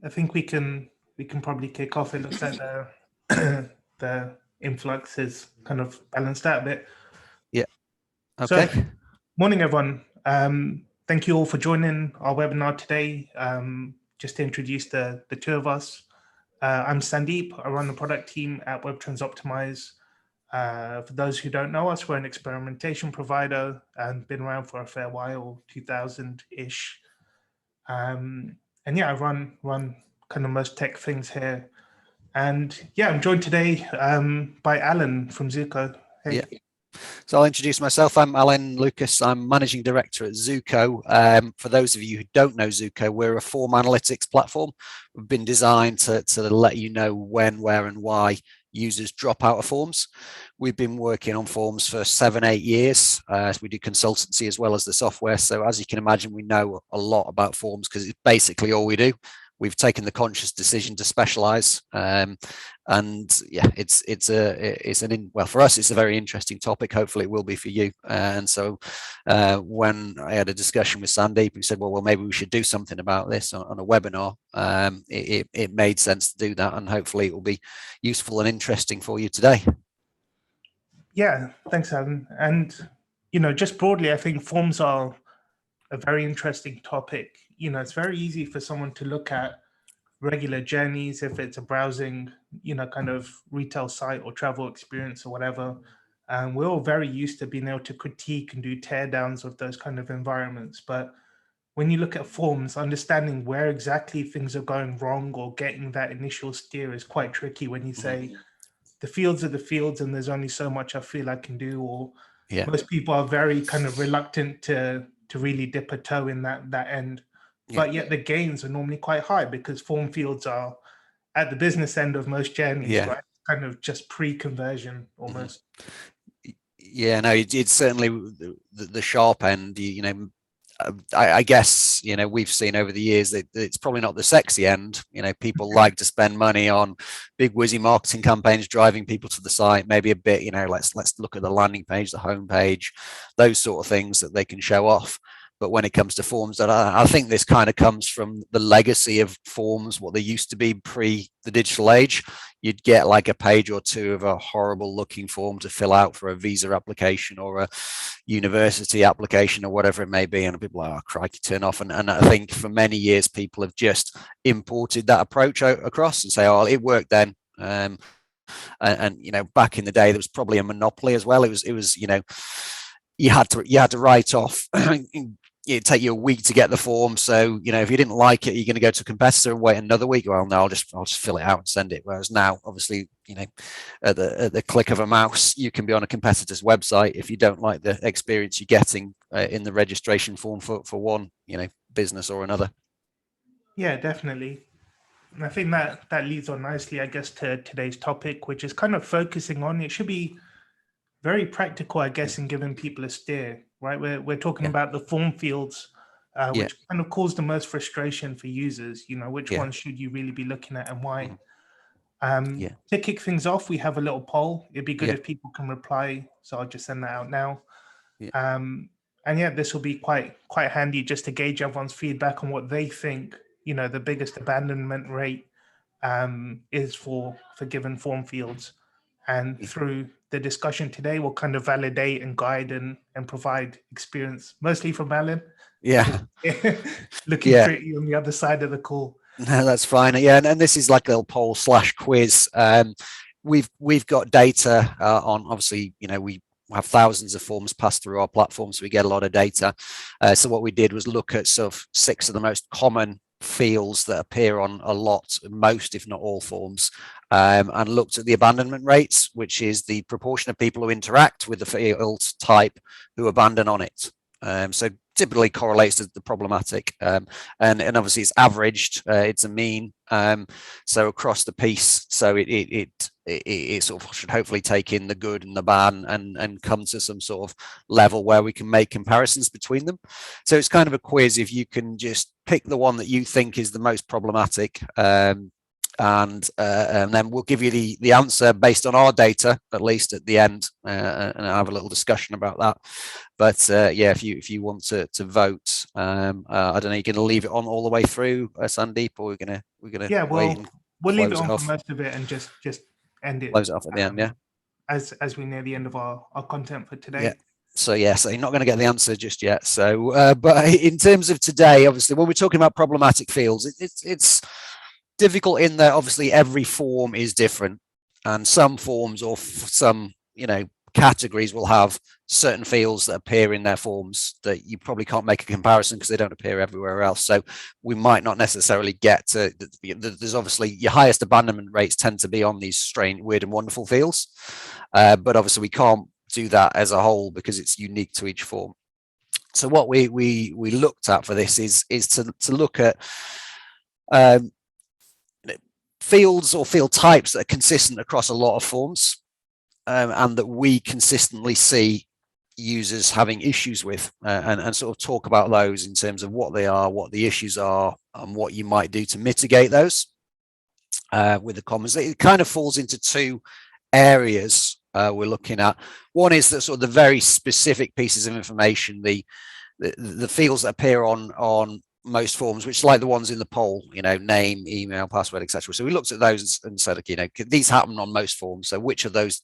I think we can probably kick off. It looks like the the influx is kind of balanced out a bit. Yeah. So, Okay. morning everyone. Thank you all for joining our webinar today. Just to introduce the two of us. I'm Sandeep. I run the product team at Webtrends Optimize. For those who don't know us, we're an experimentation provider and been around for a fair while, 2000-ish. And yeah, I run kind of most tech things here. And yeah, I'm joined today by Alun from Zuko. Hey. Yeah. So I'll introduce myself. I'm Alun Lucas. I'm Managing Director at Zuko. For those of you who don't know Zuko, we're a form analytics platform. We've been designed to let you know when, where, and why users drop out of forms. We've been working on forms for 7-8 years. We do consultancy as well as the software. So as you can imagine, we know a lot about forms because it's basically all we do. We've taken the conscious decision to specialize, and yeah, well, for us it's a very interesting topic. Hopefully it will be for you. And so when I had a discussion with Sandeep, he said, well maybe we should do something about this on a webinar. It made sense to do that, and hopefully it will be useful and interesting for you today. Yeah, thanks, Alun. And just broadly, I think forms are a very interesting topic. It's very easy for someone to look at regular journeys, if it's a browsing, kind of retail site or travel experience or whatever. And we're all very used to being able to critique and do teardowns of those kind of environments. But when you look at forms, understanding where exactly things are going wrong or getting that initial steer is quite tricky when you say the fields are the fields and there's only so much I feel I can do, or most people are very kind of reluctant to really dip a toe in that end. But yet the gains are normally quite high because form fields are at the business end of most journeys, right? Kind of just pre-conversion almost. Yeah, no, it's certainly the sharp end. I guess we've seen over the years that it's probably not the sexy end. People like to spend money on big whizzy marketing campaigns driving people to the site, maybe a bit, let's look at the landing page, the home page, those sort of things that they can show off. But when it comes to forms, that I think this kind of comes from the legacy of forms, what they used to be pre the digital age. You'd get like a page or two of a horrible looking form to fill out for a visa application or a university application or whatever it may be, and people are like, oh crikey, turn off. And I think for many years people have just imported that approach across and say, oh, it worked then. And back in the day there was probably a monopoly as well. It was you had to write off. It'd take you a week to get the form, so if you didn't like it, you're going to go to a competitor and wait another week. Well, no, I'll just fill it out and send it. Whereas now, obviously, at the click of a mouse, you can be on a competitor's website if you don't like the experience you're getting in the registration form for one business or another. Yeah, definitely. And I think that leads on nicely, I guess, to today's topic, which is kind of focusing on, it should be very practical, I guess, in giving people a steer, right? We're talking about the form fields, which kind of cause the most frustration for users. Which ones should you really be looking at and why? To kick things off, we have a little poll. It'd be good if people can reply, so I'll just send that out now. And yeah, this will be quite handy just to gauge everyone's feedback on what they think the biggest abandonment rate is for given form fields. And through the discussion today, we'll kind of validate and guide and provide experience, mostly from Alun. Yeah. Looking pretty on the other side of the call. No, that's fine. Yeah, and this is like a little poll / quiz. We've got data on, obviously, we have thousands of forms passed through our platform, so we get a lot of data. So what we did was look at sort of 6 of the most common fields that appear on most, if not all, forms, and looked at the abandonment rates, which is the proportion of people who interact with the field type who abandon on it. So typically correlates to the problematic, and obviously it's averaged, it's a mean, so across the piece, so it sort of should hopefully take in the good and the bad and come to some sort of level where we can make comparisons between them. So it's kind of a quiz. If you can just pick the one that you think is the most problematic, and then we'll give you the answer based on our data, at least at the end, and have a little discussion about that. But yeah, if you want to vote, I don't know, you're going to leave it on all the way through, Sandeep, or we're gonna Yeah, wait and we'll leave it close on it for off, most of it and just end it close it off at the end. Yeah. as we near the end of our content for today. Yeah. So yes, you're not going to get the answer just yet. So, but in terms of today, obviously, when we're talking about problematic fields, it's difficult in that obviously every form is different, and some forms or some categories will have certain fields that appear in their forms that you probably can't make a comparison because they don't appear everywhere else. So we might not necessarily get to. There's obviously your highest abandonment rates tend to be on these strange, weird, and wonderful fields, but obviously we can't do that as a whole because it's unique to each form. So what we looked at for this is to look at fields or field types that are consistent across a lot of forms, and that we consistently see users having issues with, and sort of talk about those in terms of what they are, what the issues are, and what you might do to mitigate those with the comments. It kind of falls into two areas we're looking at. One is that sort of the very specific pieces of information, the fields that appear on most forms, which like the ones in the poll, name, email, password, etc. So we looked at those and said, these happen on most forms. So which of those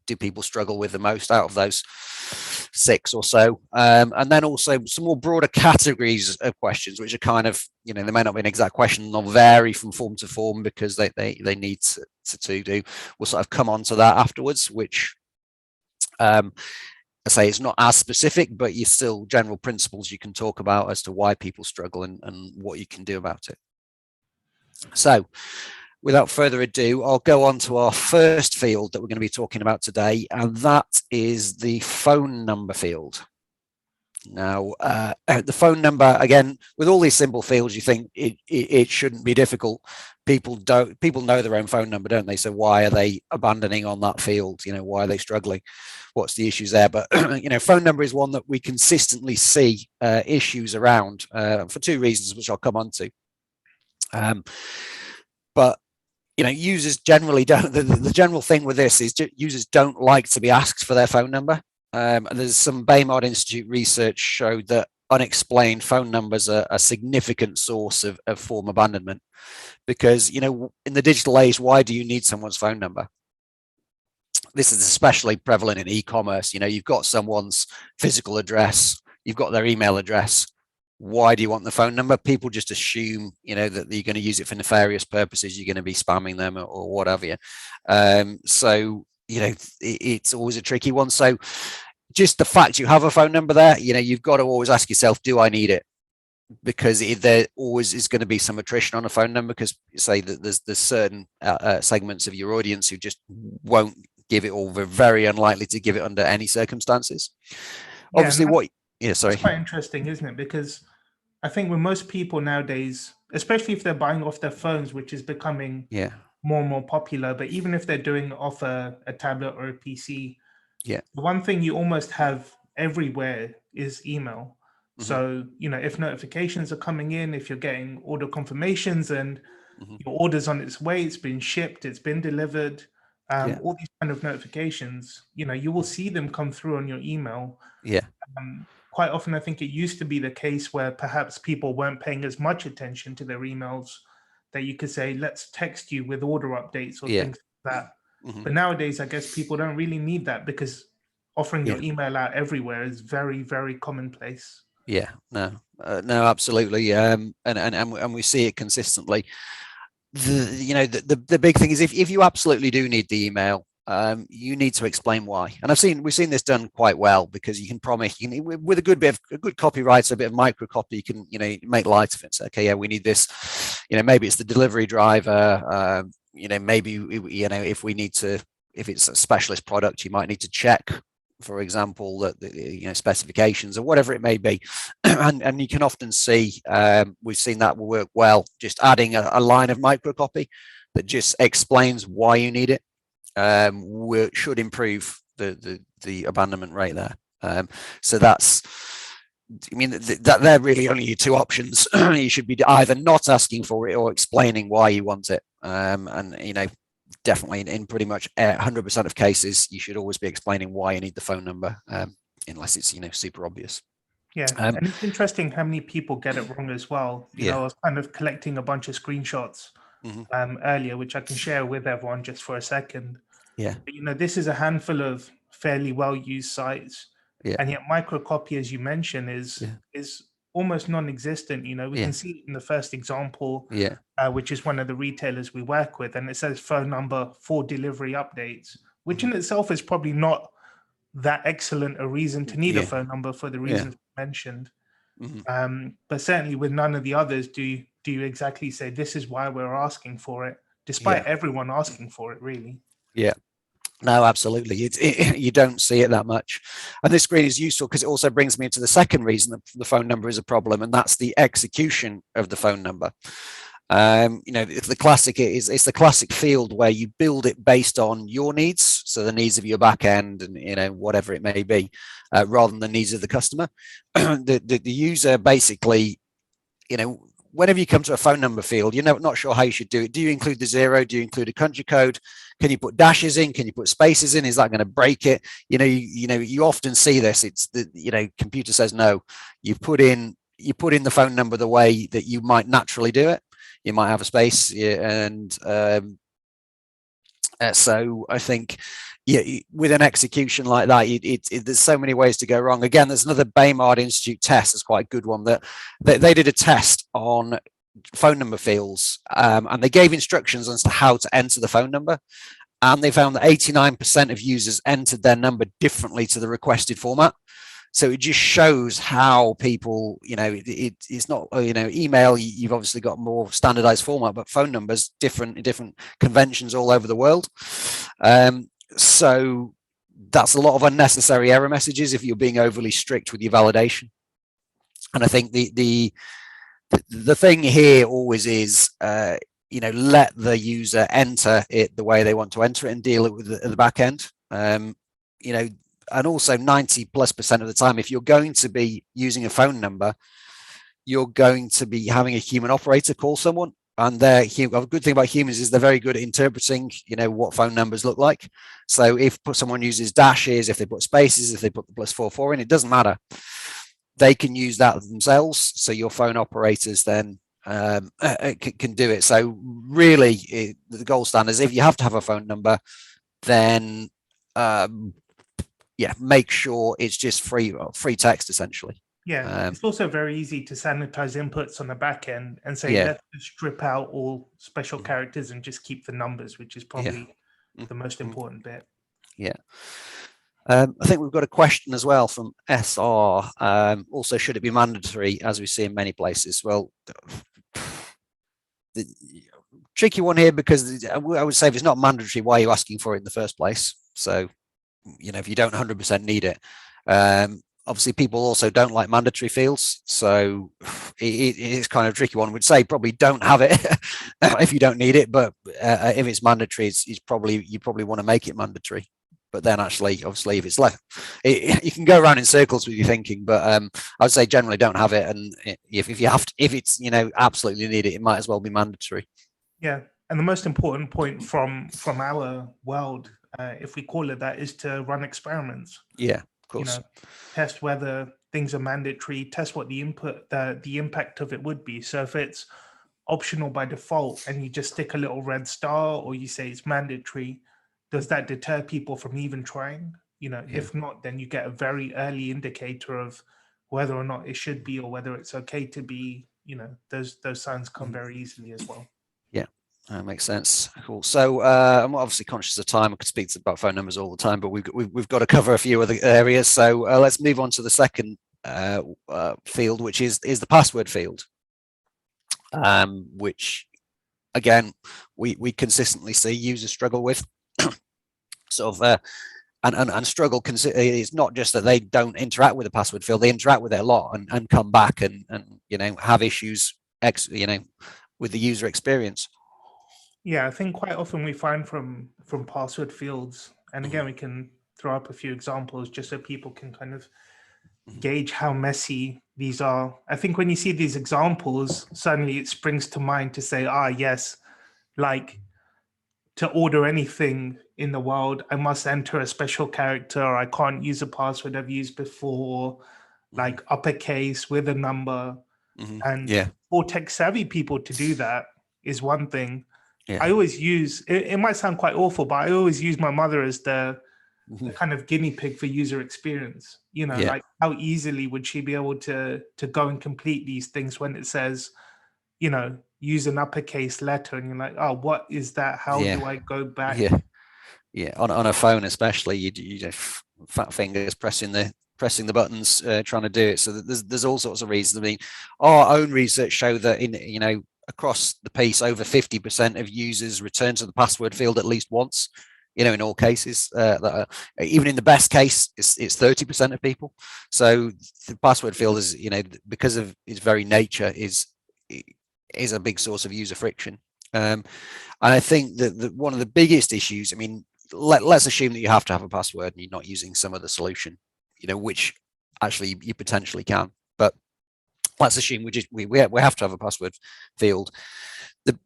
do people struggle with the most out of those 6 or so? And then also some more broader categories of questions, which are kind of, they may not be an exact question, they'll vary from form to form because they need to do. We'll sort of come on to that afterwards, which I say it's not as specific, but you're still general principles you can talk about as to why people struggle and what you can do about it. So without further ado, I'll go on to our first field that we're going to be talking about today, and that is the phone number field. Now, the phone number, again, with all these simple fields, you think it shouldn't be difficult. People know their own phone number, don't they? So why are they abandoning on that field? Why are they struggling? What's the issues there? But phone number is one that we consistently see issues around for 2 reasons, which I'll come on to. But users generally don't. The general thing with this is users don't like to be asked for their phone number. There's some Baymard Institute research showed that unexplained phone numbers are a significant source of form abandonment, because in the digital age, why do you need someone's phone number? This is especially prevalent in e-commerce. You've got someone's physical address, you've got their email address. Why do you want the phone number? People just assume that you're going to use it for nefarious purposes, you're going to be spamming them or whatever. So it's always a tricky one. So just the fact you have a phone number there, you've got to always ask yourself, do I need it? Because there always is going to be some attrition on a phone number, because say that there's certain segments of your audience who just won't give it, or they're very unlikely to give it under any circumstances. Yeah, obviously it's quite interesting, isn't it? Because I think with most people nowadays, especially if they're buying off their phones, which is becoming more and more popular, but even if they're doing off a tablet or a PC, the one thing you almost have everywhere is email. So, if notifications are coming in, if you're getting order confirmations and your order's on its way, it's been shipped, it's been delivered, all these kind of notifications, you will see them come through on your email. Quite often, I think it used to be the case where perhaps people weren't paying as much attention to their emails, that you could say, let's text you with order updates or things like that. But nowadays, I guess people don't really need that, because offering your email out everywhere is very, very commonplace. No, absolutely. And we see it consistently. The big thing is if you absolutely do need the email, you need to explain why. And we've seen this done quite well, because you can promise, with a good copyright, a bit of micro copy, you can make light of it. So, okay, we need this. Maybe it's the delivery driver. Maybe if it's a specialist product, you might need to check, for example, the specifications or whatever it may be. and you can often see, we've seen that will work well, just adding a line of microcopy that just explains why you need it. Should improve the abandonment rate there. So that's, that they're really only your 2 options. You should be either not asking for it or explaining why you want it. And definitely in pretty much 100% of cases, you should always be explaining why you need the phone number, unless it's super obvious. Yeah, and it's interesting how many people get it wrong as well. I was kind of collecting a bunch of screenshots earlier, which I can share with everyone just for a second. Yeah. But, this is a handful of fairly well-used sites, and yet microcopy, as you mentioned, is almost non-existent. We can see it in the first example, which is one of the retailers we work with, and it says phone number for delivery updates, which in itself is probably not that excellent a reason to need a phone number for the reasons mentioned. But certainly with none of the others do you exactly say this is why we're asking for it, despite everyone asking for it, really. No, absolutely. You don't see it that much. And this screen is useful because it also brings me to the second reason that the phone number is a problem, and that's the execution of the phone number. It's the classic field where you build it based on your needs, so the needs of your back end and whatever it may be, rather than the needs of the customer. the user basically, whenever you come to a phone number field, you're not sure how you should do it. Do you include the 0? Do you include a country code? Can you put dashes in? Can you put spaces in? Is that going to break it? You often see this. It's the computer says no. You put in the phone number the way that you might naturally do it. You might have a space, and so I think, with an execution like that, there's so many ways to go wrong. Again, there's another Baymard Institute test. It's quite a good one that they did a test on phone number fields, and they gave instructions as to how to enter the phone number. And they found that 89% of users entered their number differently to the requested format. So it just shows how people, it's not, email, you've obviously got more standardized format, but phone numbers, different conventions all over the world. So that's a lot of unnecessary error messages if you're being overly strict with your validation. And I think the thing here always is, let the user enter it the way they want to enter it and deal it with the back end. And also 90+% of the time, if you're going to be using a phone number, you're going to be having a human operator call someone. And a good thing about humans is they're very good at interpreting, what phone numbers look like. So if someone uses dashes, if they put spaces, if they put the +44 in, it doesn't matter. They can use that themselves. So your phone operators then can do it. So really, the gold standard is if you have to have a phone number, then make sure it's just free text, essentially. It's also very easy to sanitize inputs on the back end and say, let's strip out all special characters and just keep the numbers, which is probably the most important bit. I think we've got a question as well from SR. Also, should it be mandatory, as we see in many places? Well, the tricky one here, because I would say if it's not mandatory, why are you asking for it in the first place? So, if you don't 100% need it. Obviously, people also don't like mandatory fields, so it is kind of a tricky one. Would say probably don't have it if you don't need it, but if it's mandatory, you probably want to make it mandatory. But then actually, obviously, if it's left, you can go around in circles with your thinking. But I would say generally don't have it, and if it's absolutely need it, it might as well be mandatory. Yeah, and the most important point from our world, if we call it that, is to run experiments. Yeah, of course. Test whether things are mandatory. Test what the impact of it would be. So if it's optional by default, and you just stick a little red star, or you say it's mandatory, does that deter people from even trying? If not, then you get a very early indicator of whether or not it should be or whether it's okay to be. Those signs come very easily as well. Yeah, that makes sense. Cool. So I'm obviously conscious of time. I could speak about phone numbers all the time, but we've got to cover a few other areas. So let's move on to the second field, which is the password field, which again we consistently see users struggle with. Sort of and struggle. It's not just that they don't interact with the password field; they interact with it a lot and come back and have issues with the user experience. Yeah, I think quite often we find from password fields, and again we can throw up a few examples just so people can kind of gauge how messy these are. I think when you see these examples, suddenly it springs to mind to say, yes, like to order anything in the world, I must enter a special character, or I can't use a password I've used before, like uppercase with a number. And Yeah, for tech savvy people to do that is one thing. I yeah, always use it might sound quite awful, but I always use my mother as the kind of guinea pig for user experience. yeah, Like how easily would she be able to go and complete these things when it says, use an uppercase letter, and you're like, oh, what is that? How yeah, do I go back? yeah. Yeah, on a phone especially, you just fat fingers pressing the buttons, trying to do it. So that there's all sorts of reasons. I mean, our own research show that across the piece, over 50% of users return to the password field at least once. In all cases, even in the best case, it's 30% of people. So the password field is, because of its very nature, is a big source of user friction. And I think that one of the biggest issues, I mean, let's assume that you have to have a password and you're not using some other solution, which actually you potentially can. But let's assume we have to have a password field.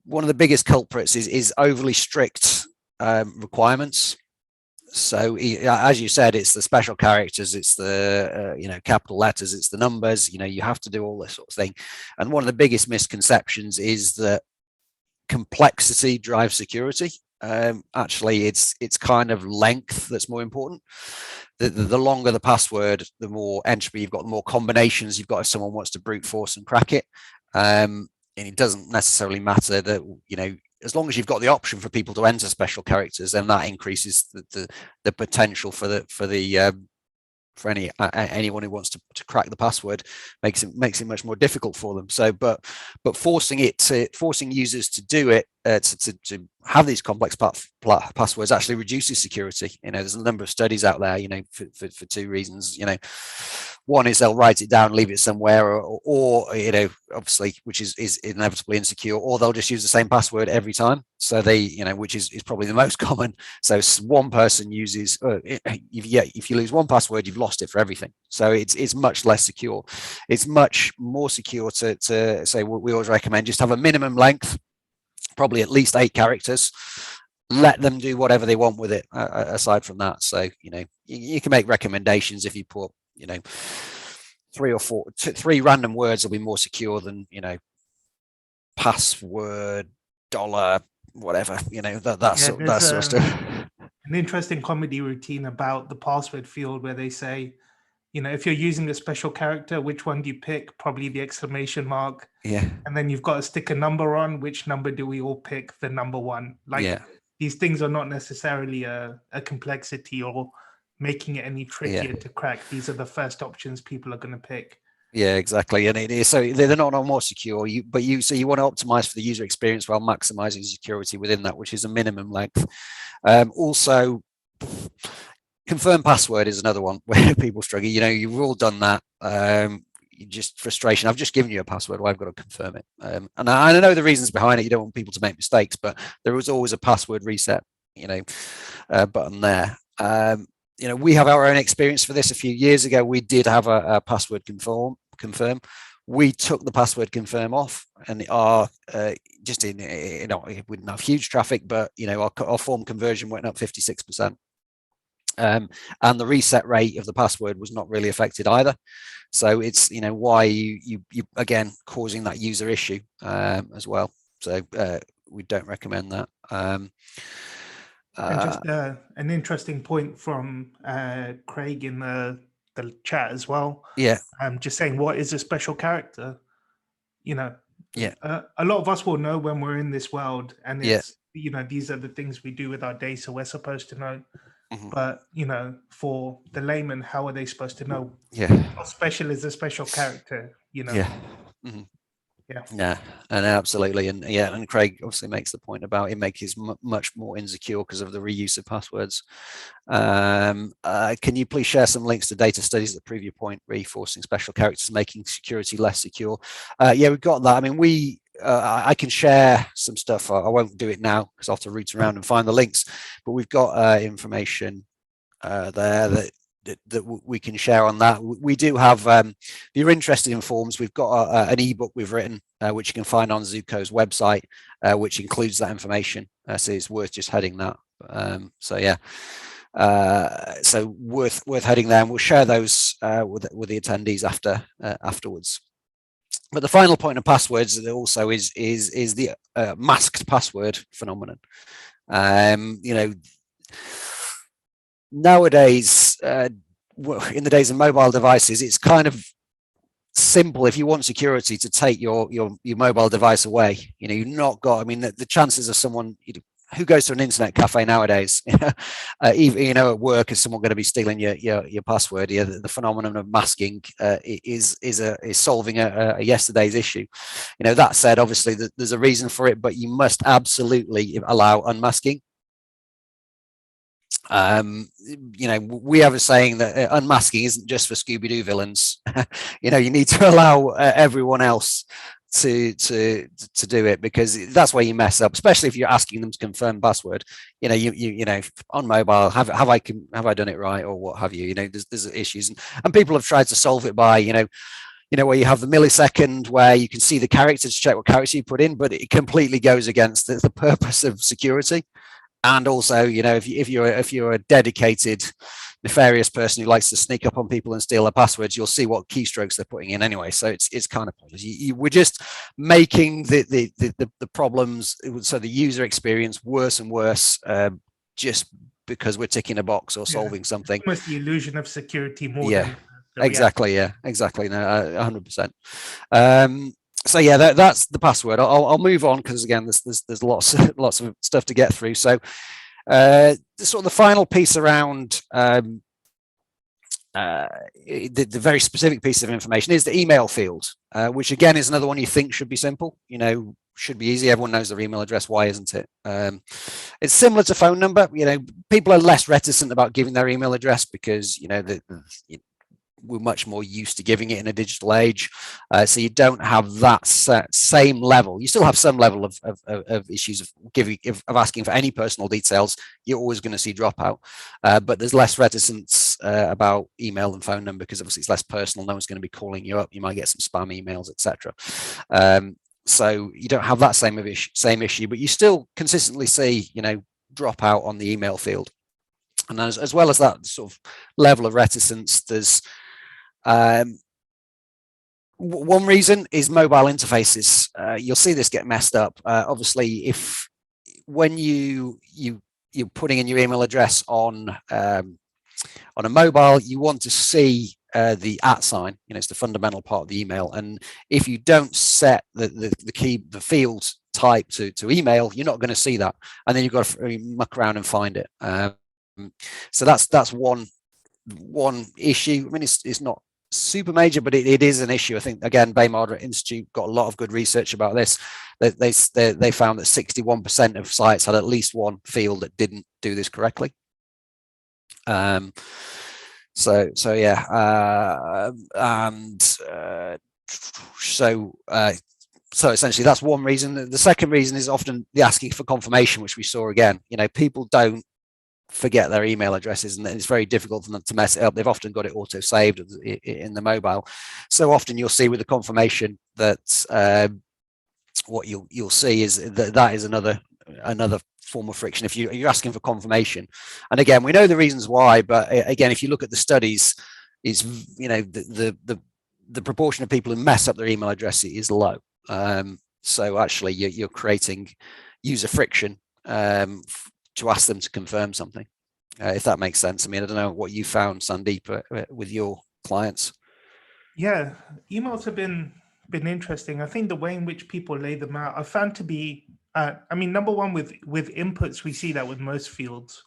One of the biggest culprits is overly strict requirements. So as you said, it's the special characters, it's the capital letters, it's the numbers. You have to do all this sort of thing. And one of the biggest misconceptions is that complexity drives security. Actually, it's kind of length that's more important. The longer the password, the more entropy you've got, the more combinations you've got if someone wants to brute force and crack it. And it doesn't necessarily matter that, as long as you've got the option for people to enter special characters, then that increases the potential for anyone who wants to crack the password, makes it much more difficult for them. So, but forcing users to do it, to have these complex passwords actually reduces security. There's a number of studies out there, for two reasons. One is they'll write it down, leave it somewhere, or obviously, which is inevitably insecure, or they'll just use the same password every time. So they, which is probably the most common. So one person uses, if you lose one password, you've lost it for everything. So it's much less secure. It's much more secure to say, we always recommend just have a minimum length, probably at least 8 characters. Let them do whatever they want with it, aside from that. So, you can make recommendations. If you put, 3 or 4, 3 random words will be more secure than, password, dollar, whatever, that sort of stuff. An interesting comedy routine about the password field where they say, if you're using a special character, which one do you pick? Probably the exclamation mark. Yeah. And then you've got to stick a number on. Which number do we all pick? The number one. These things are not necessarily a complexity or making it any trickier to crack. These are the first options people are going to pick. Yeah, exactly. And it is, so they're not more secure, but you want to optimize for the user experience while maximizing security within that, which is a minimum length. Also, confirm password is another one where people struggle. You've all done that. Just frustration. I've just given you a password. Well, I've got to confirm it. And I know the reasons behind it. You don't want people to make mistakes, but there is always a password reset, button there. We have our own experience for this. A few years ago, we did have a password confirm. We took the password confirm off, and just we didn't have huge traffic, but our form conversion went up 56%. And the reset rate of the password was not really affected either. So it's why you again causing that user issue as well. So we don't recommend that. And just an interesting point from Craig in the chat as well. Yeah. Just saying, what is a special character? Yeah. A lot of us will know when we're in this world, and it's these are the things we do with our data. We're supposed to know. Mm-hmm. But for the layman, how are they supposed to know? How special is a special character? Yeah. Mm-hmm. Yeah, and absolutely, and Craig obviously makes the point about it makes it much more insecure because of the reuse of passwords. Can you please share some links to data studies that prove your point, reinforcing special characters, making security less secure? Yeah, we've got that. I mean, I can share some stuff. I won't do it now because I have to root around and find the links, but we've got information there that we can share on that. We do have, if you're interested in forms, we've got an ebook we've written which you can find on Zuko's website, which includes that information. So it's worth just heading that. So yeah, so worth heading there, and we'll share those with the attendees afterwards. But the final point of passwords also is the masked password phenomenon. You know, nowadays, in the days of mobile devices, it's kind of simple if you want security to take your mobile device away. You know, you've not got, I mean, the chances of someone who goes to an internet cafe nowadays, even, you know, at work, is someone going to be stealing your password? Yeah, the phenomenon of masking is solving a yesterday's issue. You know, that said, obviously there's a reason for it, but you must absolutely allow unmasking. You know, we have a saying that unmasking isn't just for Scooby-Doo villains. You know, you need to allow everyone else to do it, because that's where you mess up, especially if you're asking them to confirm password. You know, you know, on mobile, have I done it right, or what have you? You know, there's issues, and people have tried to solve it by, you know, where you have the millisecond where you can see the characters, check what character you put in, but it completely goes against the purpose of security. And also, you know, if you're a dedicated, nefarious person who likes to sneak up on people and steal their passwords, you'll see what keystrokes they're putting in anyway. So it's kind of pointless. We're just making the problems, so the user experience, worse and worse, just because we're ticking a box or solving something. Almost the illusion of security more Yeah, than exactly. Yeah, exactly. No, 100%. So yeah, that's the password. I'll move on, because again, there's lots of stuff to get through. So sort of the final piece around the very specific piece of information is the email field, which again is another one you think should be simple. You know, should be easy. Everyone knows their email address. Why isn't it? It's similar to phone number. You know, people are less reticent about giving their email address because, you know, we're much more used to giving it in a digital age, so you don't have that same level. You still have some level of issues of asking for any personal details. You're always going to see dropout, but there's less reticence about email and phone number, because obviously it's less personal. No one's going to be calling you up. You might get some spam emails, etc. So you don't have that same issue, but you still consistently see, you know, dropout on the email field. And as well as that sort of level of reticence, there's one reason is mobile interfaces. You'll see this get messed up. Obviously, if when you're putting in your email address on a mobile, you want to see the @ sign. You know, it's the fundamental part of the email. And if you don't set the field type to email, you're not going to see that, and then you've got to muck around and find it. So that's one issue. I mean, it's not super major, but it is an issue. I think, again, Bay Margaret Institute got a lot of good research about this. They found that 61% of sites had at least one field that didn't do this correctly. So yeah, so essentially that's one reason. The second reason is often the asking for confirmation, which we saw again. You know, people don't forget their email addresses, and it's very difficult for them to mess it up. They've often got it auto saved in the mobile. So often you'll see with the confirmation that what you'll see is that is another form of friction if you're asking for confirmation. And again, we know the reasons why, but again, if you look at the studies, it's, you know, the proportion of people who mess up their email address is low. So actually you're creating user friction to ask them to confirm something, if that makes sense. I mean, I don't know what you found, Sandeep, with your clients. Yeah, emails have been interesting. I think the way in which people lay them out, I found to be, I mean, number one, with inputs, we see that with most fields.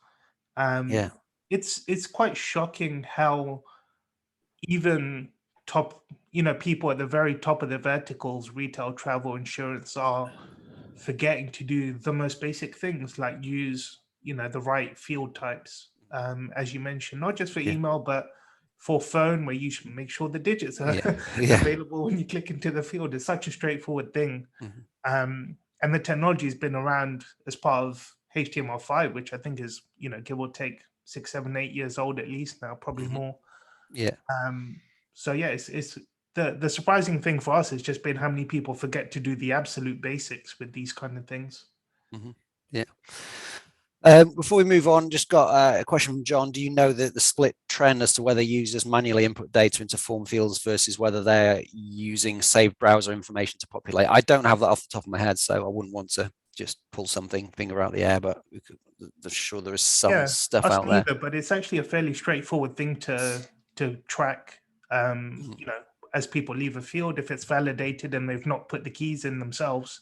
Yeah. It's quite shocking how even top, you know, people at the very top of the verticals, retail, travel, insurance, are forgetting to do the most basic things, like use, you know, the right field types, as you mentioned, not just for email, but for phone, where you should make sure the digits are available when you click into the field. It's such a straightforward thing. And the technology has been around as part of HTML5, which I think is, you know, give or take 6, 7, 8 years old at least now, probably more. Yeah. So yeah, it's the surprising thing for us has just been how many people forget to do the absolute basics with these kind of things. Yeah. Before we move on, just got a question from John. Do you know the split trend as to whether users manually input data into form fields versus whether they're using saved browser information to populate? I don't have that off the top of my head, so I wouldn't want to just pull something finger out the air, but I'm sure there is some stuff out there. Either, but it's actually a fairly straightforward thing to track. You know, as people leave a field, if it's validated and they've not put the keys in themselves,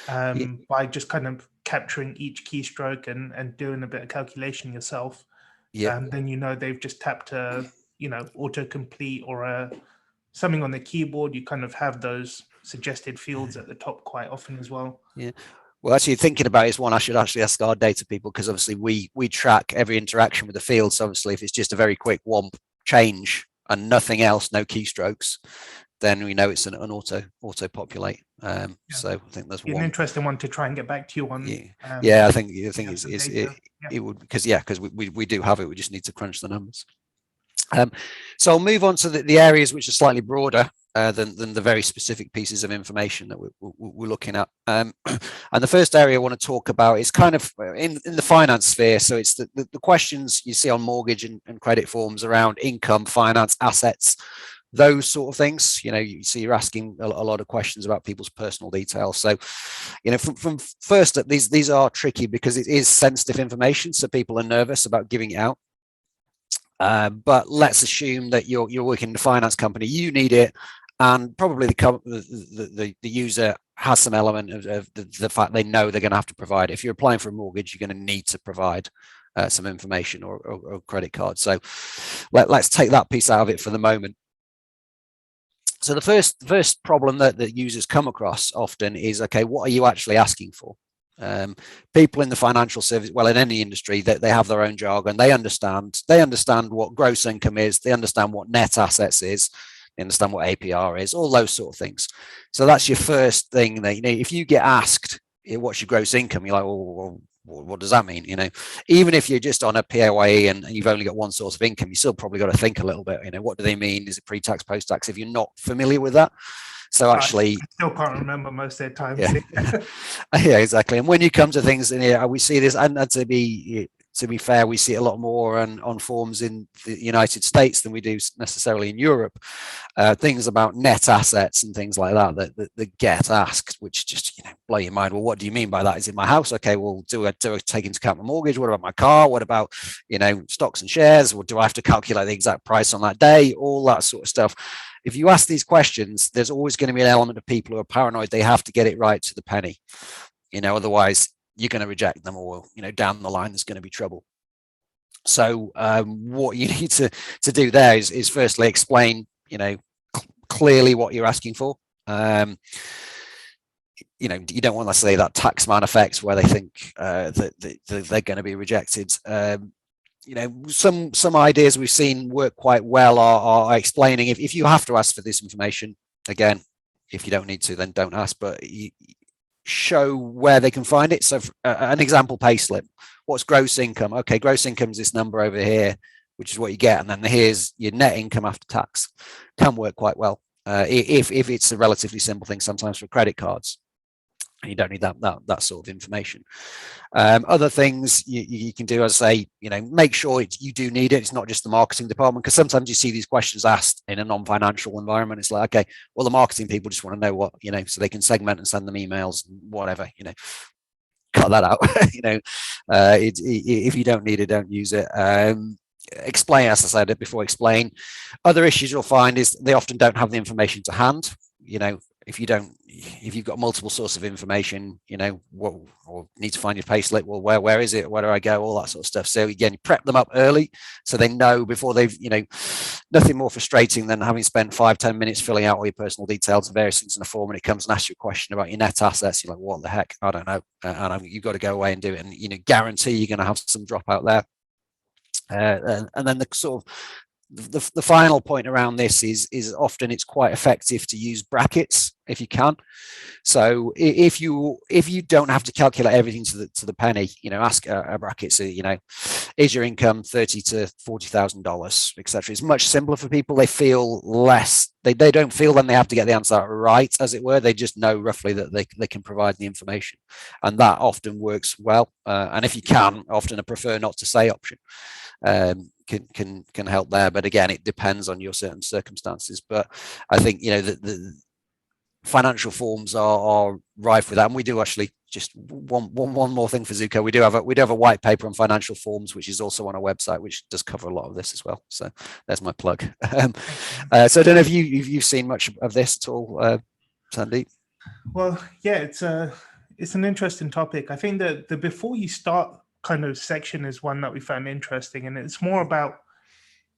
by just kind of capturing each keystroke and doing a bit of calculation yourself, then you know they've just tapped a autocomplete or something on the keyboard. You kind of have those suggested fields at the top quite often as well. Yeah. Well, actually, thinking about it is one I should actually ask our data people, because obviously we track every interaction with the fields. So obviously, if it's just a very quick one change and nothing else, no keystrokes, then we know it's an auto populate. So I think that's an interesting one to try and get back to you on. I think it would, because we do have it. We just need to crunch the numbers. So I'll move on to the areas which are slightly broader than the very specific pieces of information that we're looking at. And the first area I want to talk about is kind of in the finance sphere. So it's the questions you see on mortgage and credit forms around income, finance, assets, those sort of things. You know, you see you're asking a lot of questions about people's personal details. So, you know, from first up, these are tricky because it is sensitive information, so people are nervous about giving it out. But let's assume that you're working in a finance company, you need it, and probably the user has some element of the fact they know they're going to have to provide. If you're applying for a mortgage, you're going to need to provide some information or credit card. So let's take that piece out of it for the moment. So the first problem that users come across often is, okay, what are you actually asking for? People in the financial service, well, in any industry, that they have their own jargon. They understand what gross income is. They understand what net assets is. They understand what APR is. All those sort of things. So that's your first thing. That, you know, if you get asked, what's your gross income, you're like, well, what does that mean? You know, even if you're just on a PAYE and you've only got one source of income, you still probably got to think a little bit. You know, what do they mean? Is it pre-tax, post-tax? If you're not familiar with that. So actually, I still can't remember most of their time. Yeah, exactly. And when you come to things, and we see this, and to be fair, we see a lot more on forms in the United States than we do necessarily in Europe. Things about net assets and things like that get asked, which just, you know, blow your mind. Well, what do you mean by that? Is it my house? Okay, well, do I take into account my mortgage? What about my car? What about, you know, stocks and shares? Or do I have to calculate the exact price on that day? All that sort of stuff. If you ask these questions, there's always going to be an element of people who are paranoid. They have to get it right to the penny, you know, otherwise you're going to reject them, or, you know, down the line, there's going to be trouble. So what you need to do there is firstly explain, you know, clearly what you're asking for. You know, you don't want to say that tax man effect where they think that they're going to be rejected. You know, some ideas we've seen work quite well are explaining if you have to ask for this information, again, if you don't need to, then don't ask, but you show where they can find it. So an example payslip, what's gross income? Okay, gross income is this number over here, which is what you get, and then here's your net income after tax. Can work quite well if it's a relatively simple thing. Sometimes for credit cards, you don't need that sort of information. Other things you can do, as I say, you know, make sure you do need it. It's not just the marketing department, because sometimes you see these questions asked in a non-financial environment. It's like, okay, well, the marketing people just want to know what, you know, so they can segment and send them emails, whatever, you know, cut that out. You know, if you don't need it, don't use it. Explain, as I said it before, explain. Other issues you'll find is they often don't have the information to hand. You know, if you've got multiple sources of information, you know, or need to find your payslip, well, where is it? Where do I go? All that sort of stuff. So again, you prep them up early so they know before they've, you know, nothing more frustrating than having spent 5-10 minutes filling out all your personal details and various things in a form, and it comes and asks you a question about your net assets. You're like, what the heck? I don't know. And you've got to go away and do it, and, you know, guarantee you're going to have some drop out there. And then the sort of the final point around this is often it's quite effective to use brackets if you can. So if you don't have to calculate everything to the penny, you know, ask a bracket. So, you know, is your income $30,000 to $40,000, etc. It's much simpler for people. They feel less, they don't feel then they have to get the answer right, as it were. They just know roughly that they can provide the information, and that often works well. And if you can, often a prefer not to say option can help there. But again, it depends on your certain circumstances. But I think, you know, the financial forms are rife with that, and we do actually, just one more thing for Zuko, we do have a white paper on financial forms, which is also on our website, which does cover a lot of this as well. So there's my plug. So I don't know if you've seen much of this at all, Sandeep. Well, yeah, it's an interesting topic. I think that the before you start kind of section is one that we found interesting, and it's more about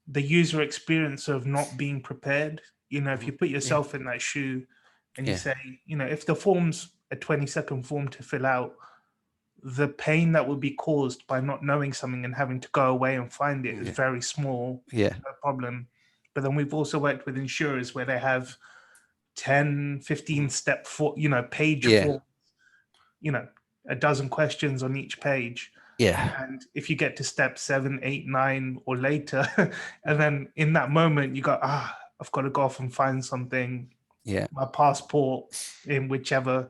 the user experience of not being prepared. You know, if you put yourself in that shoe and you say, you know, if the form's a 20-second form to fill out, the pain that would be caused by not knowing something and having to go away and find it is very small. No problem. But then we've also worked with insurers where they have 10, 15 step page forms, you know, a dozen questions on each page. And if you get to step 7, 8, 9 or later, and then in that moment you go, I've got to go off and find something. My passport in whichever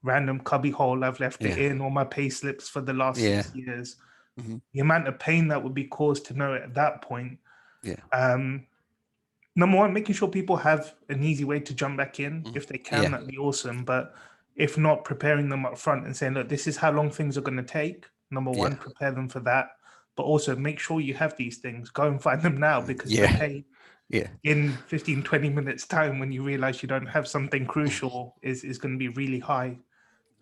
random cubby hole I've left it in, or my pay slips for the last 6 years. The amount of pain that would be caused to know it at that point. Number one, making sure people have an easy way to jump back in. If they can, that'd be awesome. But if not, preparing them up front and saying, look, this is how long things are going to take. Number one, prepare them for that. But also make sure you have these things. Go and find them now, because the pain in 15, 20 minutes time when you realize you don't have something crucial is going to be really high.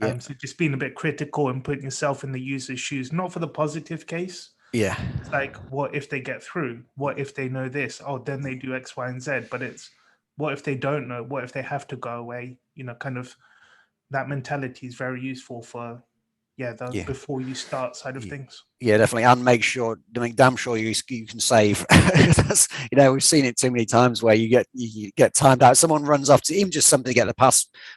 So just being a bit critical and putting yourself in the user's shoes, not for the positive case. It's like, what if they get through? What if they know this? Oh, then they do X, Y, and Z. But it's, what if they don't know? What if they have to go away? You know, kind of that mentality is very useful for the before you start side of things. Definitely. And make damn sure you can save. That's, you know, we've seen it too many times where you get timed out. Someone runs off to even just something to get the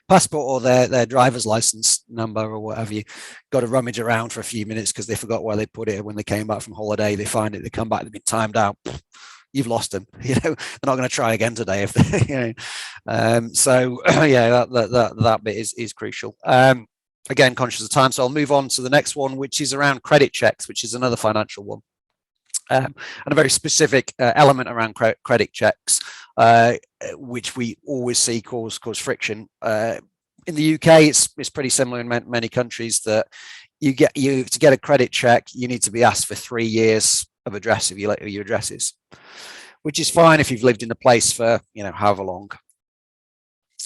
passport or their driver's license number or whatever. You got to rummage around for a few minutes because they forgot where they put it. When they came back from holiday, they find it, they come back, they've been timed out. You've lost them. You know, they're not going to try again today if they, you know. So that bit is crucial. Again, conscious of time, so I'll move on to the next one, which is around credit checks, which is another financial one, and a very specific element around credit checks, which we always see cause friction. In the UK, it's pretty similar in many countries, that to get a credit check, you need to be asked for 3 years of address of your addresses, which is fine if you've lived in a place for, you know, however long.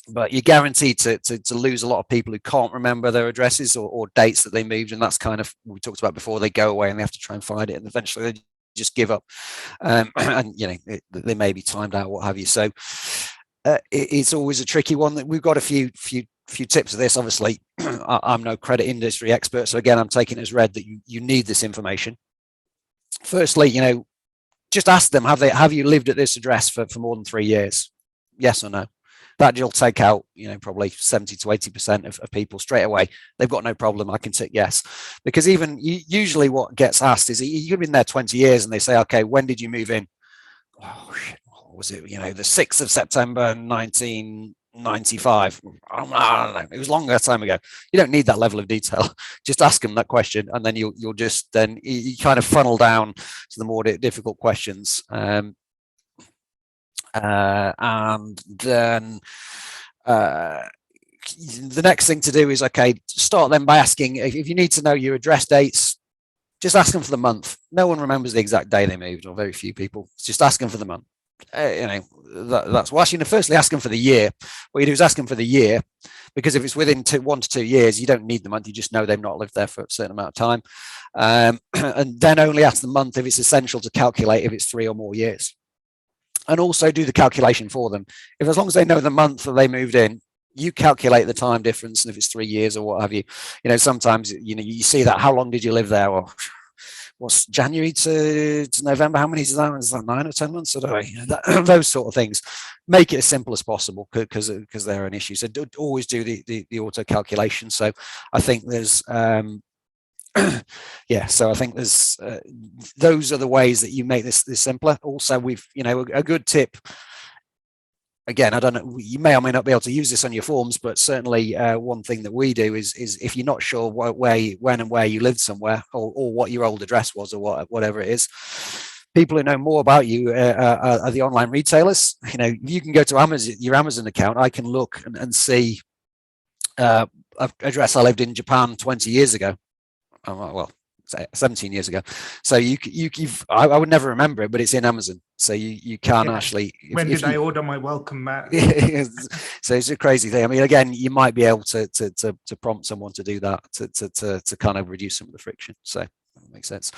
But you're guaranteed to lose a lot of people who can't remember their addresses or dates that they moved, and that's kind of what we talked about before. They go away and they have to try and find it, and eventually they just give up, and you know, they may be timed out, what have you. So it's always a tricky one. That we've got a few tips of this. Obviously, I'm no credit industry expert, so again, I'm taking it as read that you need this information. Firstly, you know, just ask them, have you lived at this address for more than 3 years? Yes or no? That you'll take out, you know, probably 70 to 80% of people straight away. They've got no problem. I can tick yes. Because even usually what gets asked is, you've been there 20 years and they say, okay, when did you move in? Oh, shit. Was it, you know, the 6th of September, 1995? I don't know. It was a longer time ago. You don't need that level of detail. Just ask them that question, and then you'll just, then you kind of funnel down to the more difficult questions. And then the next thing to do is, okay, start them by asking, if you need to know your address dates, just ask them for the month. No one remembers the exact day they moved, or very few people. Just ask them for the month. You know, that's, well, actually, firstly, ask them for the year. What you do is ask them for the year, because if it's within 1 to 2 years, you don't need the month. You just know they've not lived there for a certain amount of time. And then only ask the month if it's essential to calculate if it's 3 or more years. And also do the calculation for them. If, as long as they know the month that they moved in, you calculate the time difference, and if it's 3 years or what have you. You know, sometimes, you know, you see that, how long did you live there? Or what's January to November? How many is that? Is that 9 or 10 months? You know, those sort of things. Make it as simple as possible, because they're an issue. So always do the auto calculation. So I think there's yeah, so I think there's those are the ways that you make this simpler. Also, we've, you know, a good tip. Again, I don't know, you may or may not be able to use this on your forms, but certainly one thing that we do is if you're not sure when and where you lived somewhere, or what your old address was, or whatever it is, people who know more about you are the online retailers. You know, you can go to Amazon, your Amazon account. I can look and see address I lived in Japan 20 years ago. Well, 17 years ago. So I would never remember it, but it's in Amazon. So you can actually. When did I order my welcome mat? So it's a crazy thing. I mean, again, you might be able to prompt someone to do that to kind of reduce some of the friction. So that makes sense.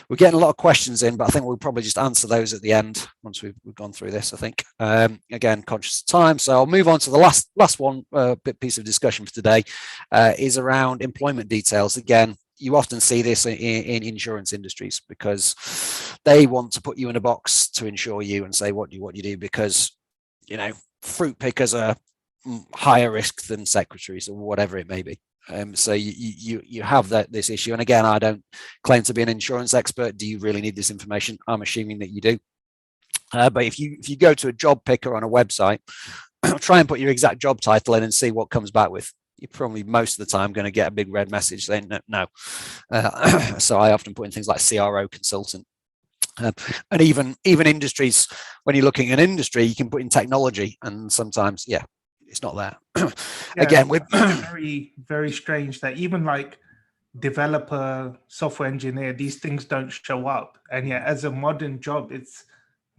We're getting a lot of questions in, but I think we'll probably just answer those at the end once we've gone through this, I think. Again, conscious of time. So I'll move on to the last one piece of discussion for today is around employment details. Again, you often see this in insurance industries because they want to put you in a box to insure you and say what you do, because, you know, fruit pickers are higher risk than secretaries or whatever it may be. So you have this issue. And again, I don't claim to be an insurance expert. Do you really need this information? I'm assuming that you do. But if you go to a job picker on a website, try and put your exact job title in and see what comes back with. You're probably most of the time going to get a big red message saying no. So I often put in things like CRO consultant. And even industries, when you're looking at an industry, you can put in technology, and sometimes, it's not there. Again, we're very, very strange that even like developer, software engineer, these things don't show up. And yet, as a modern job, it's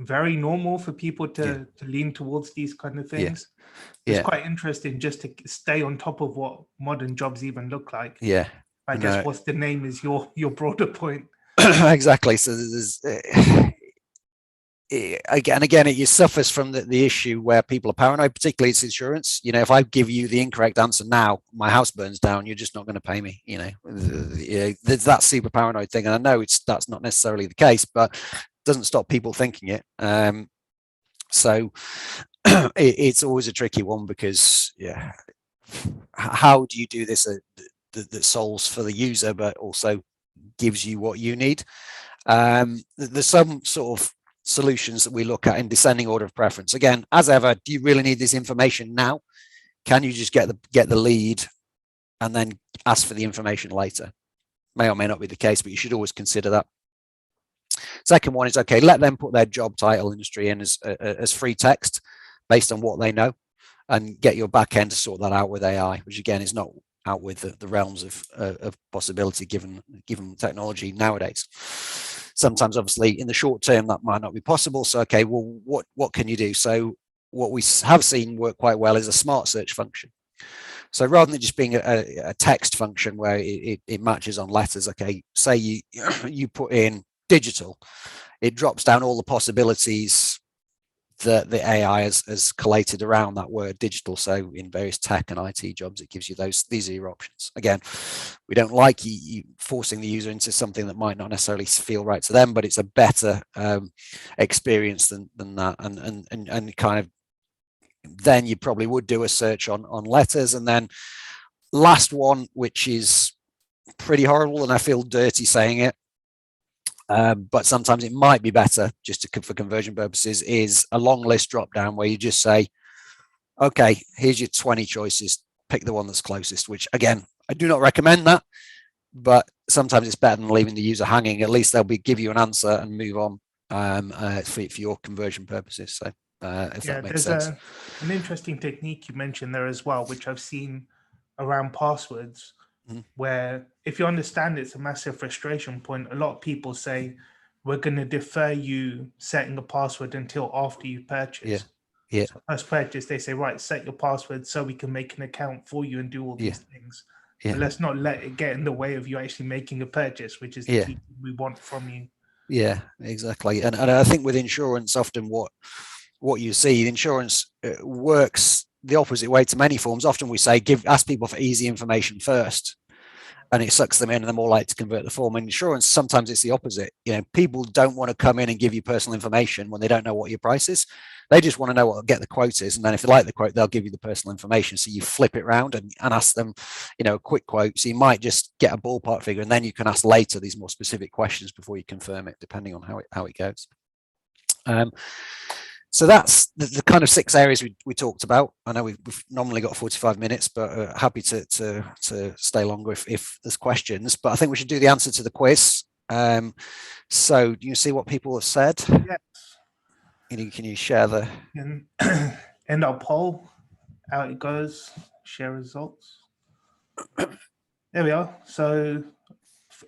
very normal for people to lean towards these kind of things. It's quite interesting just to stay on top of what modern jobs even look like. I guess what's the name is your broader point. Exactly. So there's again it suffers from the issue where people are paranoid, particularly it's insurance. You know, if I give you the incorrect answer now, my house burns down, you're just not going to pay me. You know, there's that super paranoid thing, and I know that's not necessarily the case, but it doesn't stop people thinking it. So it's always a tricky one because how do you do this that solves for the user but also gives you what you need? There's some sort of solutions that we look at in descending order of preference. Again, as ever, do you really need this information now? Can you just get the lead and then ask for the information later? May or may not be the case, but you should always consider that. Second one is, okay, let them put their job title industry in as free text based on what they know, and get your back end to sort that out with AI, which again is not out with the realms of possibility given technology nowadays. Sometimes, obviously, in the short term, that might not be possible. So, okay, well, what can you do? So what we have seen work quite well is a smart search function. So rather than just being a text function where it matches on letters, okay, say you put in digital, it drops down all the possibilities that the AI has collated around that word digital. So in various tech and IT jobs, it gives you these are your options. Again, we don't like you forcing the user into something that might not necessarily feel right to them, but it's a better experience than that. And kind of then you probably would do a search on letters. And then last one, which is pretty horrible, and I feel dirty saying it, but sometimes it might be better just for conversion purposes, is a long list drop down where you just say, okay, here's your 20 choices, pick the one that's closest, which again, I do not recommend that, but sometimes it's better than leaving the user hanging. At least they'll give you an answer and move on for your conversion purposes. So if that makes sense. There's an interesting technique you mentioned there as well, which I've seen around passwords, where if you understand it's a massive frustration point, a lot of people say, we're going to defer you setting a password until after you purchase. So first purchase, they say, right, set your password so we can make an account for you and do all these things. But let's not let it get in the way of you actually making a purchase, which is the key thing we want from you. Yeah, exactly. And I think with insurance, often what you see, insurance works the opposite way to many forms. Often we say ask people for easy information first, and it sucks them in, and they're more likely to convert the form. In insurance, sometimes it's the opposite. People don't want to come in and give you personal information when they don't know what your price is. They just want to know what get the quote is, and then if they like the quote, they'll give you the personal information. So you flip it around and ask them, a quick quote. So you might just get a ballpark figure, and then you can ask later these more specific questions before you confirm it, depending on how it goes. So that's the kind of 6 areas we talked about. I know we've normally got 45 minutes, but happy to stay longer if there's questions. But I think we should do the answer to the quiz. So do you see what people have said? Yes. Can you share the... End our poll, out it goes, share results. There we are. So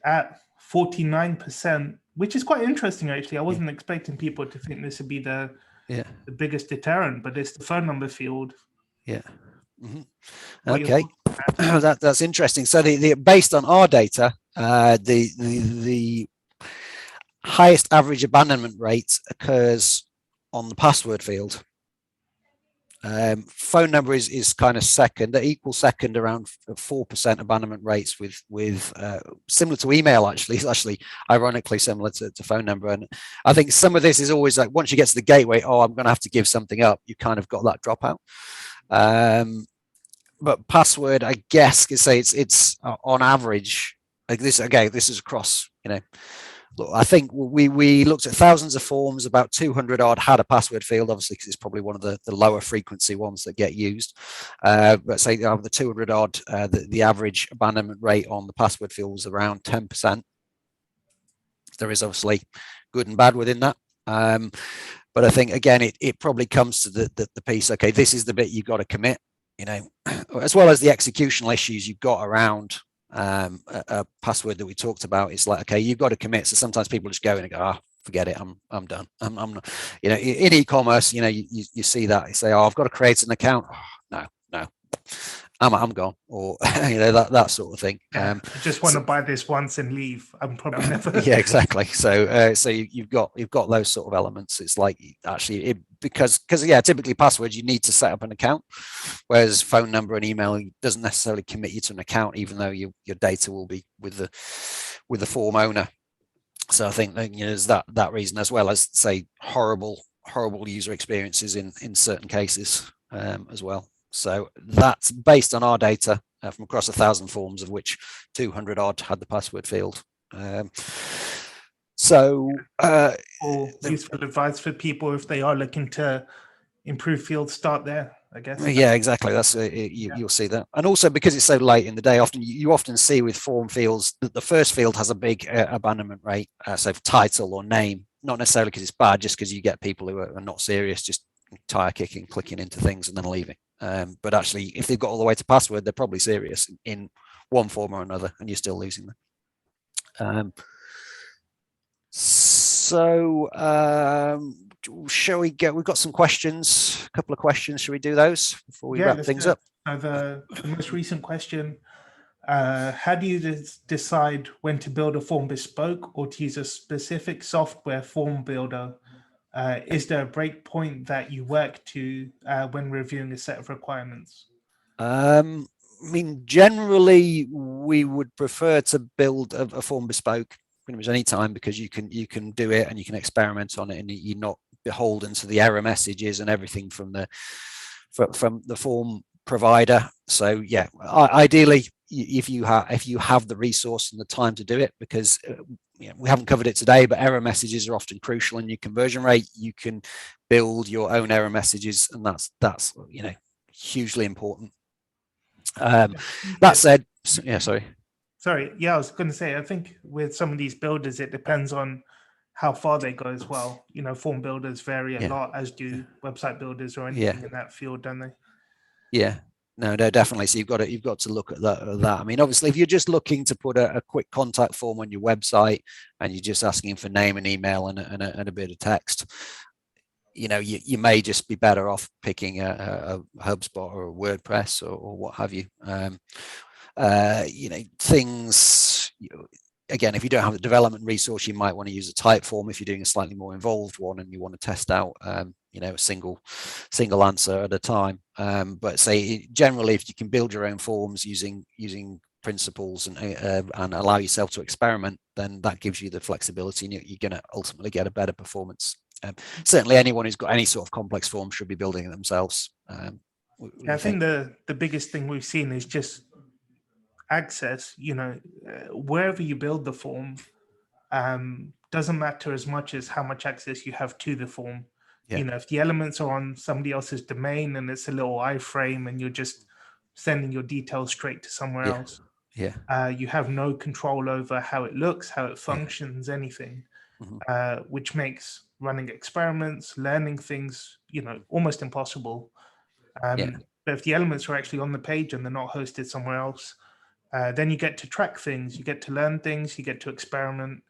at 49%, which is quite interesting, actually. I wasn't expecting people to think this would be the biggest deterrent, but it's the phone number field. Yeah. Okay. That's interesting. So based on our data, the highest average abandonment rate occurs on the password field. Phone number is kind of second, equal second, around 4% abandonment rates with similar to email. Actually, it's actually ironically similar to phone number. And I think some of this is always like, once you get to the gateway, I'm going to have to give something up. You kind of got that dropout. But password, I guess, could say it's on average like this. Again, this is across, Look, I think we looked at thousands of forms, about 200 odd had a password field, obviously, because it's probably one of the lower frequency ones that get used. But say of the 200 odd, the average abandonment rate on the password field was around 10%. There is obviously good and bad within that. But I think, again, it probably comes to the piece, okay, this is the bit you've got to commit, as well as the executional issues you've got around a password that we talked about. It's like, okay, you've got to commit. So sometimes people just go in and go, forget it, I'm done. I'm not, in e-commerce, you see that, you say, I've got to create an account. No, I'm gone, or that sort of thing. I just want to buy this once and leave. I'm probably never. Yeah, exactly. So you've got those sort of elements. It's like, actually, because typically passwords, you need to set up an account, whereas phone number and email doesn't necessarily commit you to an account, even though your data will be with the form owner. So I think there's that reason, as well as, say, horrible user experiences in certain cases as well. So that's based on our data from across 1,000 forms, of which 200 odd had the password field. Useful advice for people if they are looking to improve fields, start there, I guess. Yeah, exactly. That's you'll see that. And also, because it's so late in the day, you often see with form fields that the first field has a big abandonment rate. So for title or name, not necessarily because it's bad, just because you get people who are not serious, just tire kicking, clicking into things and then leaving. But actually, if they've got all the way to password, they're probably serious in one form or another, and you're still losing them. Shall we go? We've got some questions, a couple of questions. Shall we do those before we wrap things up? The most recent question, how do you decide when to build a form bespoke or to use a specific software form builder? Is there a breakpoint that you work to when reviewing a set of requirements? I mean, generally, we would prefer to build a form bespoke pretty much any time, because you can do it and you can experiment on it, and you're not beholden to the error messages and everything from the form provider. So yeah, ideally, if you have the resource and the time to do it, because we haven't covered it today, but error messages are often crucial in your conversion rate. You can build your own error messages, and that's hugely important. That said, yeah, sorry, I was going to say, I think with some of these builders, it depends on how far they go as well. Form builders vary a lot, as do website builders or anything in that field, don't they? Yeah, no, definitely. So you've got to look at that. I mean, obviously, if you're just looking to put a quick contact form on your website and you're just asking for name and email and a bit of text, you may just be better off picking a HubSpot or a WordPress or what have you. Things. Again, if you don't have the development resource, you might want to use a type form if you're doing a slightly more involved one and you want to test out, a single answer at a time. But say generally, if you can build your own forms using principles and allow yourself to experiment, then that gives you the flexibility, and you're going to ultimately get a better performance. Certainly anyone who's got any sort of complex form should be building it themselves. Yeah, I think the biggest thing we've seen is just access. Wherever you build the form, doesn't matter as much as how much access you have to the form. Yeah. If the elements are on somebody else's domain and it's a little iframe and you're just sending your details straight to somewhere else, you have no control over how it looks, how it functions, anything, which makes running experiments, learning things, almost impossible. But if the elements are actually on the page and they're not hosted somewhere else, then you get to track things, you get to learn things, you get to experiment.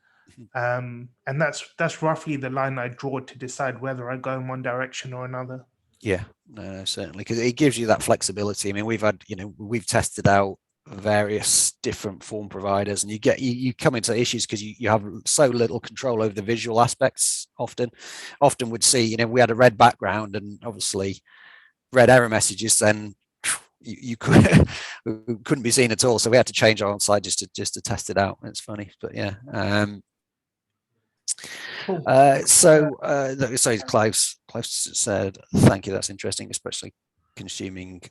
And that's roughly the line I draw to decide whether I go in one direction or another. Yeah, no, certainly, because it gives you that flexibility. I mean, we've tested out various different form providers, and you come into issues because you have so little control over the visual aspects. Often would see, we had a red background and obviously red error messages, then you couldn't be seen at all. So we had to change our on-site just to test it out. It's funny, but yeah. Cool. Sorry, Clive said, thank you, that's interesting, especially consuming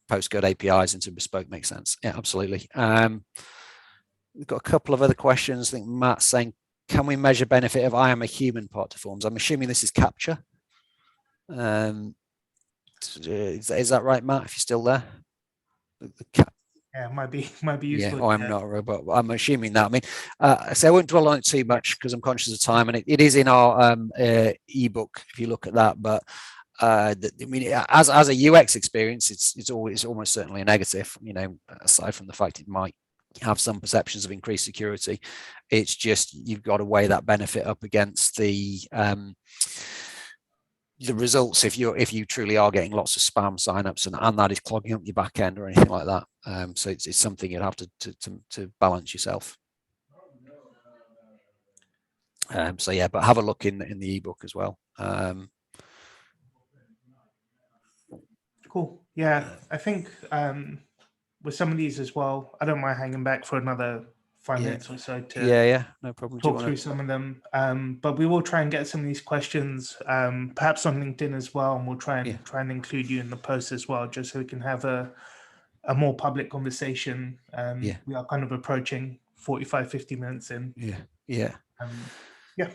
postcode APIs into Bespoke makes sense. Yeah, absolutely. We've got a couple of other questions. I think Matt's saying, can we measure benefit of I am a human part to forms? I'm assuming this is capture. Is that right, Matt, if you're still there? Yeah, might be useful. Yeah, I'm not a robot. I'm assuming that. I mean, so I won't dwell on it too much because I'm conscious of time, and it is in our ebook if you look at that. But I mean, as a UX experience, it's almost certainly a negative. Aside from the fact it might have some perceptions of increased security, it's just you've got to weigh that benefit up against the results if you truly are getting lots of spam signups and that is clogging up your back end or anything like that. So it's something you'd have to balance yourself. So yeah, but have a look in the ebook as well. Cool. Yeah, I think with some of these as well, I don't mind hanging back for another 5 minutes or so to no problem. talk through some of them. But we will try and get some of these questions, perhaps on LinkedIn as well, and we'll try and include you in the post as well, just so we can have a more public conversation. We are kind of approaching 45-50 minutes in. Yeah. Yeah.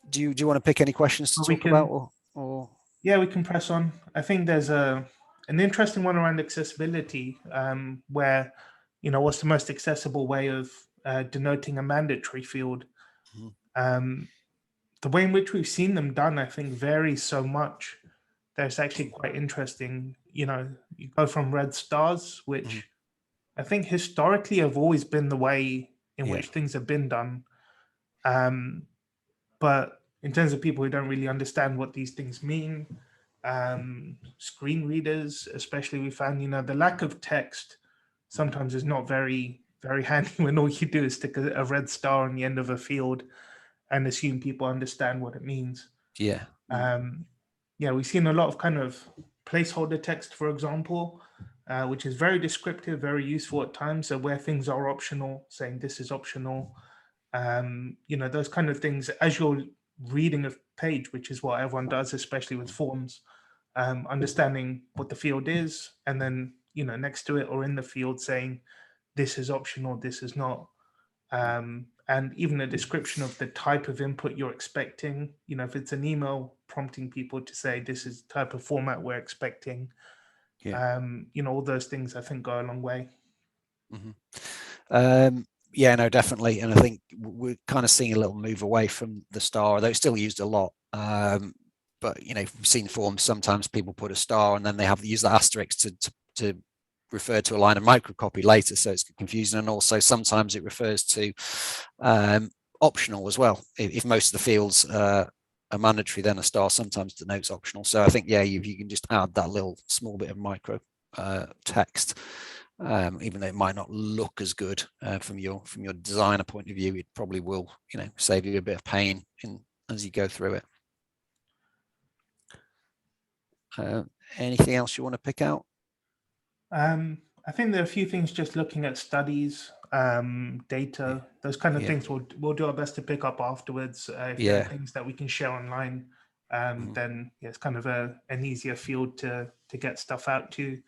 Do you want to pick any questions to talk about or? Yeah, we can press on. I think there's an interesting one around accessibility, where what's the most accessible way of denoting a mandatory field. The way in which we've seen them done, I think, varies so much. That's actually quite interesting. You go from red stars, which I think historically have always been the way in which things have been done. But in terms of people who don't really understand what these things mean, screen readers, especially, we found, the lack of text sometimes is not very, very handy when all you do is stick a red star on the end of a field and assume people understand what it means. We've seen a lot of kind of placeholder text, for example, which is very descriptive, very useful at times. So where things are optional, saying this is optional, those kind of things as you're reading a page, which is what everyone does, especially with forms, understanding what the field is, and then, next to it or in the field saying, this is optional, this is not. And even a description of the type of input you're expecting. If it's an email prompting people to say, this is the type of format we're expecting, all those things I think go a long way. Yeah, no, definitely. And I think we're kind of seeing a little move away from the star, although it's still used a lot. But, we've seen forms, sometimes people put a star and then they use the asterisk to refer to a line of microcopy later, so it's confusing. And also sometimes it refers to optional as well. If most of the fields are mandatory, then a star sometimes denotes optional. So I think, you can just add that little small bit of micro text, even though it might not look as good from your designer point of view, it probably will, save you a bit of pain as you go through it. Anything else you want to pick out? I I think there are a few things just looking at studies, data, those kind of things. We'll do our best to pick up afterwards. If there are things that we can share online, then it's kind of an easier field to get stuff out to.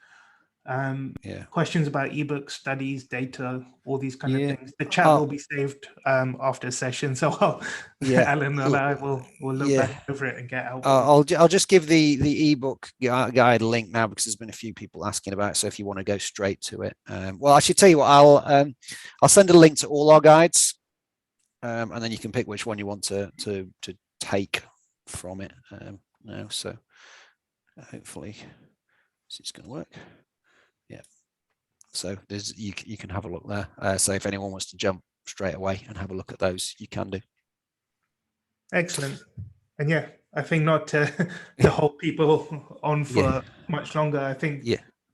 Questions about ebooks, studies, data, all these kind of things. The chat will be saved after a session, so Alan and I will look back over it and get out. I'll just give the ebook guide link now, because there's been a few people asking about it. So if you want to go straight to it, well, I should tell you what, I'll send a link to all our guides, and then you can pick which one you want to take from it now. So hopefully this is going to work. So there's you can have a look there. So if anyone wants to jump straight away and have a look at those, you can do. Excellent. And I think not to hold people on for much longer. I think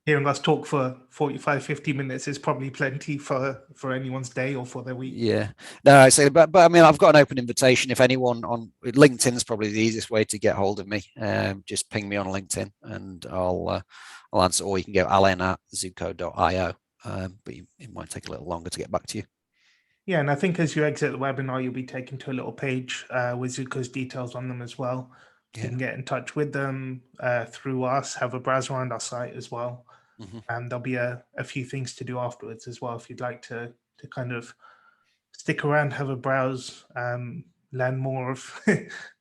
hearing us talk for 45, 50 minutes is probably plenty for anyone's day or for their week. No, so but I mean, I've got an open invitation. If anyone on LinkedIn's probably the easiest way to get hold of me. Just ping me on LinkedIn and I'll answer, or you can go alan@zuko.io. But it might take a little longer to get back to you. Yeah, and I think as you exit the webinar, you'll be taken to a little page with Zuko's details on them as well. You can get in touch with them through us, have a browse around our site as well. And there'll be a few things to do afterwards as well if you'd like to kind of stick around, have a browse, learn more of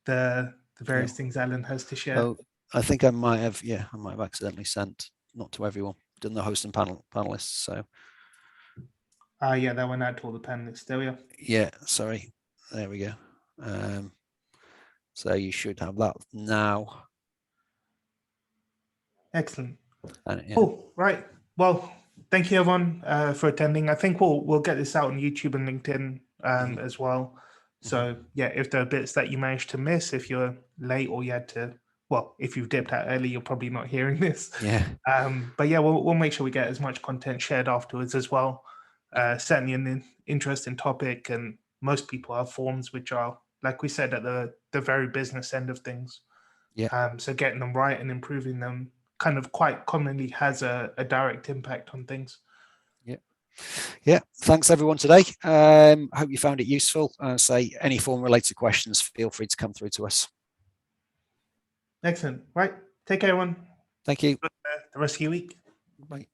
the various things Alan has to share. Oh, I think I might have accidentally sent, not to everyone, done the host and panelists. So that went out to all the panelists. There we are. Yeah, sorry. There we go. So you should have that now. Excellent. Cool. Right. Well, thank you everyone for attending. I think we'll get this out on YouTube and LinkedIn as well. So if there are bits that you managed to miss, if you're late or you had to, well, if you've dipped out early, you're probably not hearing this. But we'll make sure we get as much content shared afterwards as well. Certainly an interesting topic, and most people have forms which are, like we said, at the very business end of things. So getting them right and improving them kind of quite commonly has a direct impact on things. Thanks everyone today. Hope you found it useful. Say any form related questions, feel free to come through to us. Excellent. Right. Take care, everyone. Thank you. The rest of your week. Bye.